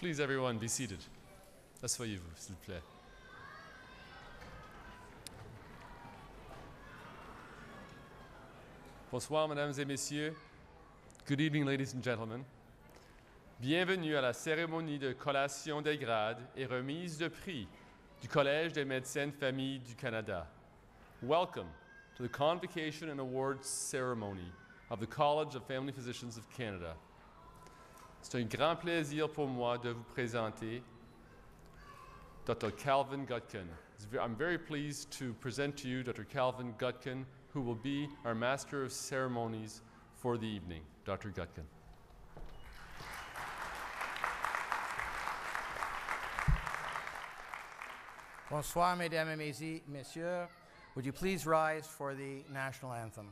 Please, everyone, be seated. Asseyez-vous, s'il vous plaît. Bonsoir, mesdames et messieurs. Good evening, ladies and gentlemen. Bienvenue à la cérémonie de collation des grades et remise de prix du Collège des médecins de famille du Canada. Welcome to the Convocation and Awards ceremony of the College of Family Physicians of Canada. C'est un grand plaisir pour moi de vous présenter Dr. Calvin Gutkin. I'm very pleased to present to you Dr. Calvin Gutkin, who will be our Master of Ceremonies for the evening. Dr. Gutkin. Bonsoir, mesdames et messieurs. Would you please rise for the national anthem?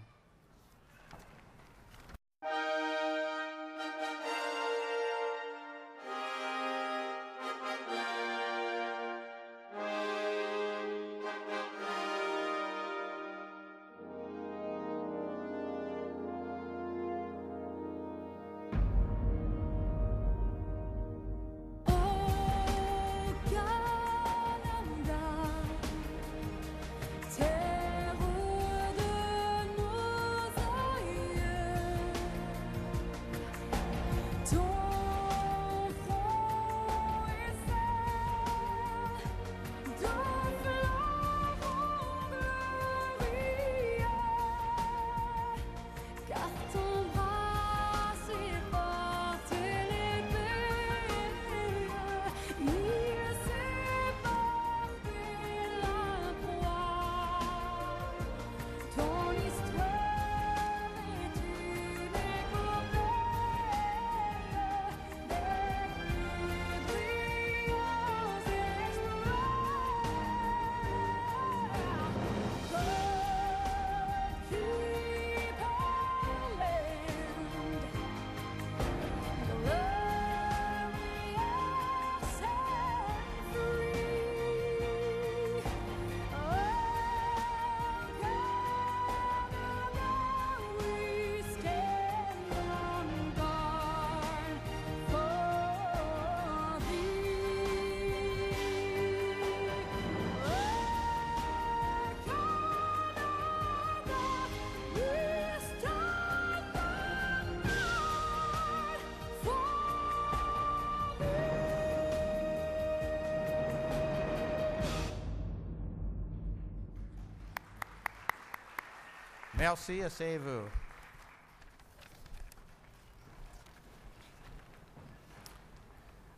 Merci, asseyez-vous.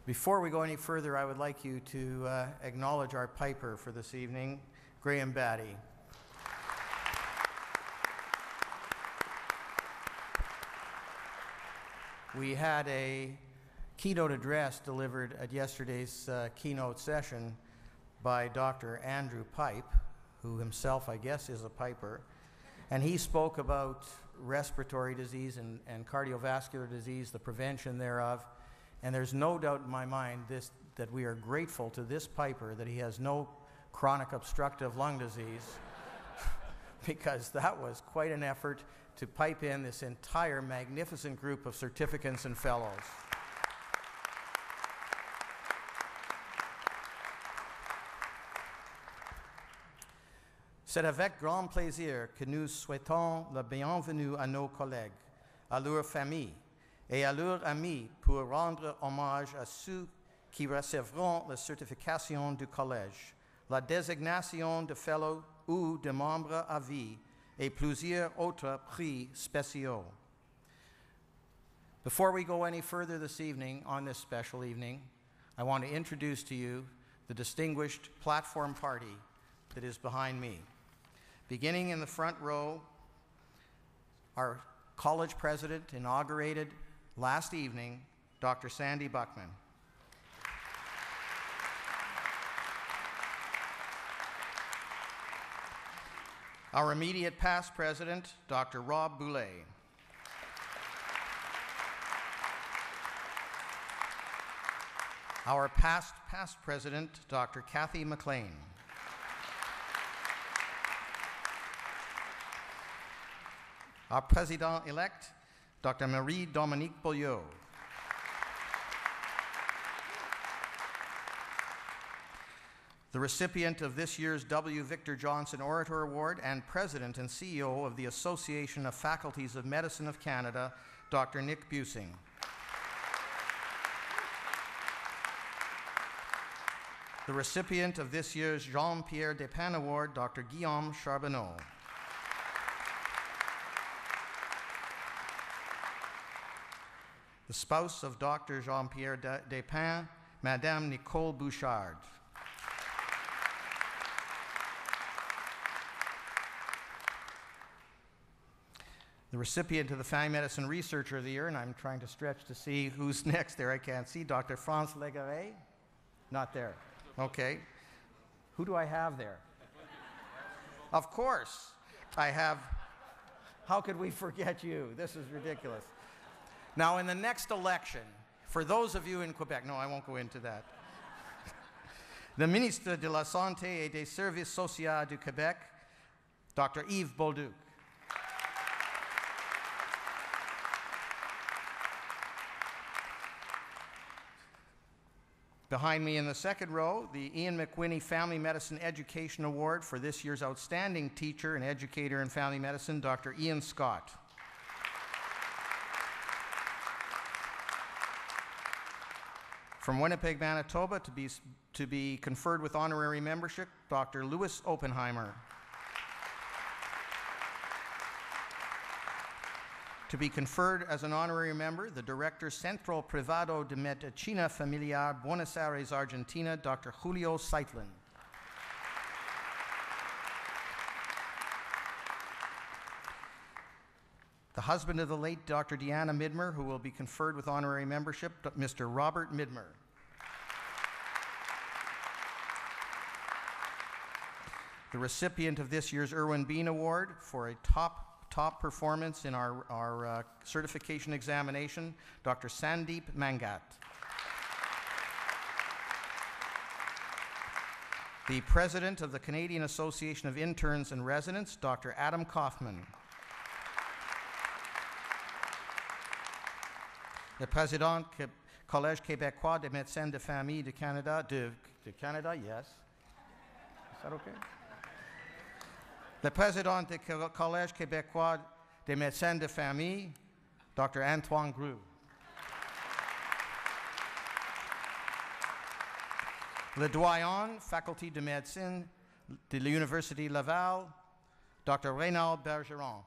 Before we go any further, I would like you to acknowledge our piper for this evening, Graham Batty. We had a keynote address delivered at yesterday's keynote session by Dr. Andrew Pipe, who himself, I guess, is a piper. And he spoke about respiratory disease and cardiovascular disease, the prevention thereof. And there's no doubt in my mind that we are grateful to this piper that he has no chronic obstructive lung disease, because that was quite an effort to pipe in this entire magnificent group of certificates and fellows. C'est avec grand plaisir que nous souhaitons la bienvenue à nos collègues, à leurs familles et à leurs amis pour rendre hommage à ceux qui recevront la certification du collège, la désignation de fellow ou de membre à vie et plusieurs autres prix spéciaux. Before we go any further this evening, on this special evening, I want to introduce to you the distinguished platform party that is behind me. Beginning in the front row, our college president inaugurated last evening, Dr. Sandy Buckman. Our immediate past president, Dr. Rob Boulay. Our past president, Dr. Kathy McLean. Our President-elect, Dr. Marie-Dominique Beaulieu. The recipient of this year's W. Victor Johnson Orator Award and President and CEO of the Association of Faculties of Medicine of Canada, Dr. Nick Busing. The recipient of this year's Jean-Pierre Despins Award, Dr. Guillaume Charbonneau. The spouse of Dr. Jean-Pierre Despins, Madame Nicole Bouchard. The recipient of the Family Medicine Researcher of the Year, and I'm trying to stretch to see who's next there, I can't see, Dr. France Légaré? Not there. Okay. Who do I have there? Of course, I have. How could we forget you? This is ridiculous. Now, in the next election, for those of you in Quebec, no, I won't go into that. The Ministre de la Santé et des Services Sociaux du Québec, Dr. Yves Bolduc. Behind me in the second row, the Ian McWhinney Family Medicine Education Award for this year's Outstanding Teacher and Educator in Family Medicine, Dr. Ian Scott. From Winnipeg, Manitoba, to be conferred with honorary membership, Dr. Louis Oppenheimer. To be conferred as an honorary member, the Director Centro Privado de Medicina Familiar, Buenos Aires, Argentina, Dr. Julio Seitlin. The husband of the late Dr. Deanna Midmer, who will be conferred with honorary membership, Mr. Robert Midmer. The recipient of this year's Irwin Bean Award for a top performance in our certification examination, Dr. Sandeep Mangat. The President of the Canadian Association of Interns and Residents, Dr. Adam Kaufman. Le Président du Collège québécois des médecins de famille de Canada, de Canada, yes. Is that okay? Le Président du Collège québécois des médecins de famille, Dr. Antoine Groux. Le Doyen, Faculté de Médecine de l'Université Laval, Dr. Reynald Bergeron.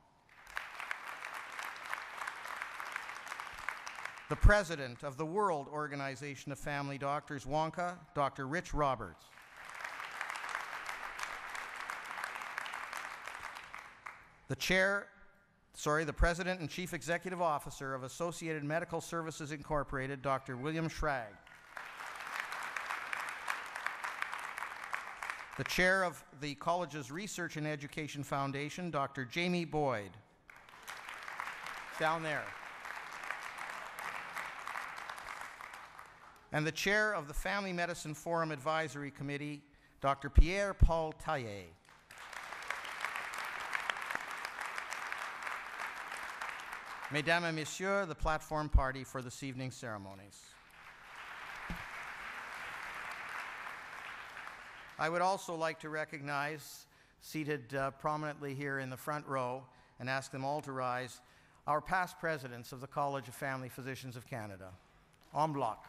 The President of the World Organization of Family Doctors, WONCA, Dr. Rich Roberts. The President and Chief Executive Officer of Associated Medical Services Incorporated, Dr. William Schrag. The Chair of the College's Research and Education Foundation, Dr. Jamie Boyd. Down there. And the Chair of the Family Medicine Forum Advisory Committee, Dr. Pierre-Paul Taillé. Mesdames et Messieurs, the platform party for this evening's ceremonies. I would also like to recognize, seated prominently here in the front row, and ask them all to rise, our past presidents of the College of Family Physicians of Canada. En bloc.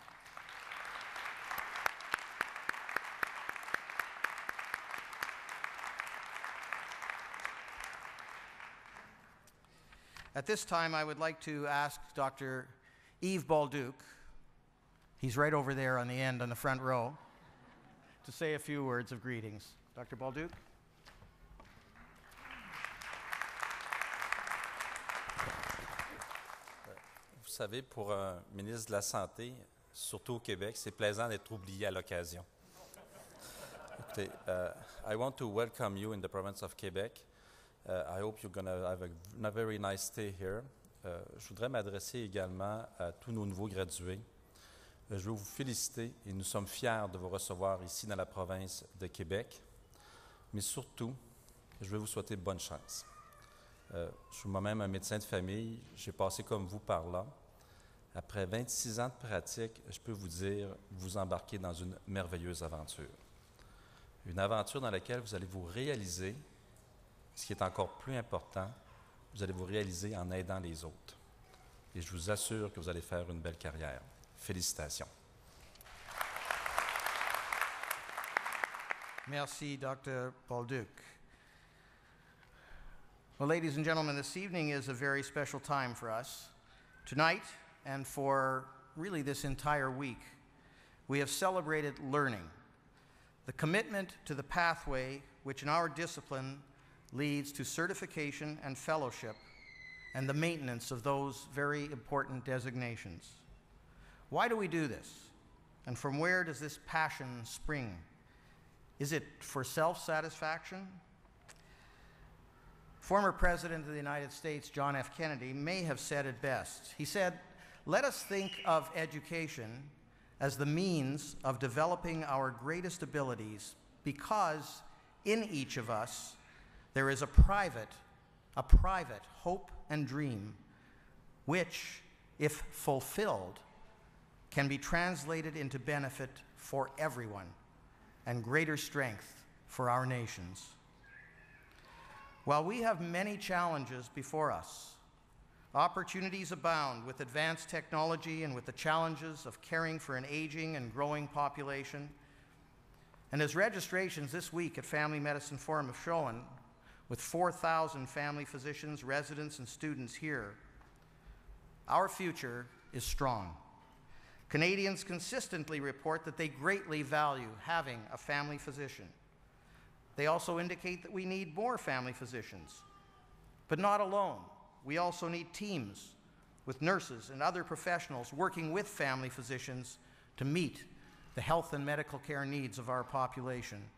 At this time, I would like to ask Dr. Yves Bolduc, he's right over there on the end on the front row, to say a few words of greetings. Dr. Bolduc? Vous savez, pour un ministre de la Santé, surtout au Québec, c'est plaisant d'être oublié à l'occasion. Écoutez, I want to welcome you in the province of Quebec. I hope you're going to have a very nice stay here. Je voudrais m'adresser également à tous nos nouveaux gradués. Je veux vous féliciter et nous sommes fiers de vous recevoir ici dans la province de Québec. Mais surtout, je veux vous souhaiter bonne chance. Je suis moi-même un médecin de famille. J'ai passé comme vous par là. Après 26 ans de pratique, je peux vous dire, vous embarquez dans une merveilleuse aventure. Une aventure dans laquelle vous allez vous réaliser, ce qui est encore plus important, vous allez vous réaliser en aidant les autres. Et je vous assure que vous allez faire une belle carrière. Félicitations. Merci, Dr. Bolduc. Well, ladies and gentlemen, this evening is a very special time for us. Tonight, and for really this entire week, we have celebrated learning, the commitment to the pathway which in our discipline leads to certification and fellowship, and the maintenance of those very important designations. Why do we do this? And from where does this passion spring? Is it for self-satisfaction? Former President of the United States, John F. Kennedy, may have said it best. He said, "Let us think of education as the means of developing our greatest abilities, because in each of us there is a private hope and dream, which, if fulfilled, can be translated into benefit for everyone and greater strength for our nations." While we have many challenges before us, opportunities abound with advanced technology and with the challenges of caring for an aging and growing population. And as registrations this week at Family Medicine Forum have shown, with 4,000 family physicians, residents, and students here, our future is strong. Canadians consistently report that they greatly value having a family physician. They also indicate that we need more family physicians, but not alone. We also need teams with nurses and other professionals working with family physicians to meet the health and medical care needs of our population.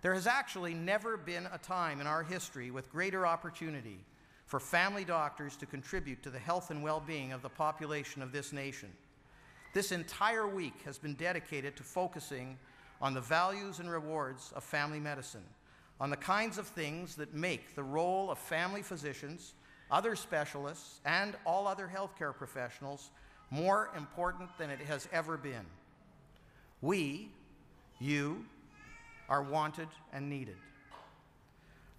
There has actually never been a time in our history with greater opportunity for family doctors to contribute to the health and well-being of the population of this nation. This entire week has been dedicated to focusing on the values and rewards of family medicine, on the kinds of things that make the role of family physicians, other specialists, and all other healthcare professionals more important than it has ever been. We, you, are wanted and needed.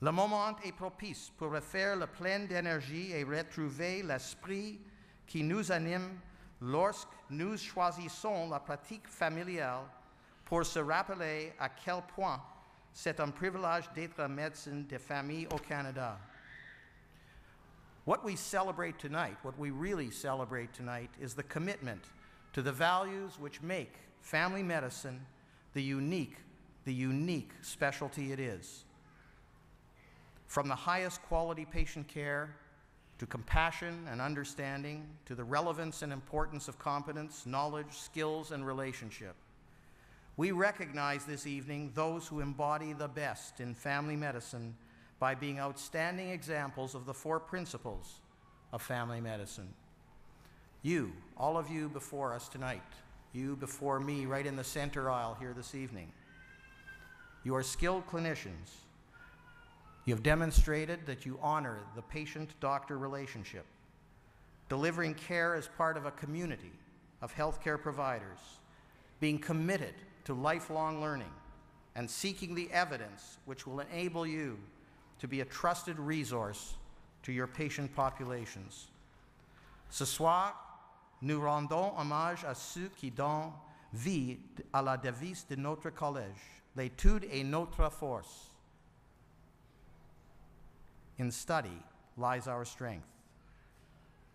Le moment est propice pour refaire le plein d'énergie et retrouver l'esprit qui nous anime lorsque nous choisissons la pratique familiale, pour se rappeler à quel point c'est un privilège d'être médecin de famille au Canada. What we celebrate tonight, what we really celebrate tonight, is the commitment to the values which make family medicine the unique specialty it is. From the highest quality patient care, to compassion and understanding, to the relevance and importance of competence, knowledge, skills, and relationship. We recognize this evening those who embody the best in family medicine by being outstanding examples of the four principles of family medicine. You, all of you before us tonight, you before me right in the center aisle here this evening, you are skilled clinicians. You have demonstrated that you honor the patient-doctor relationship, delivering care as part of a community of healthcare providers, being committed to lifelong learning, and seeking the evidence which will enable you to be a trusted resource to your patient populations. Ce soir, nous rendons hommage à ceux qui donnent vie à la devise de notre collège. L'étude est notre force. In study lies our strength.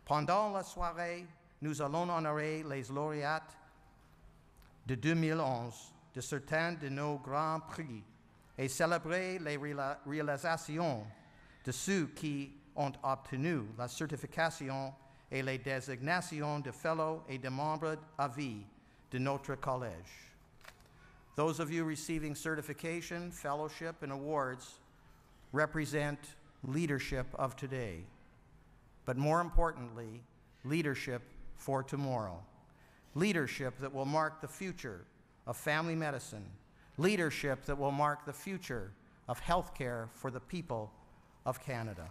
Pendant la soirée, nous allons honorer les lauréats de 2011 de certains de nos grands prix et célébrer les réalisations de ceux qui ont obtenu la certification et les désignations de fellows et de membres à vie de notre collège. Those of you receiving certification, fellowship, and awards represent leadership of today, but more importantly, leadership for tomorrow. Leadership that will mark the future of family medicine. Leadership that will mark the future of healthcare for the people of Canada.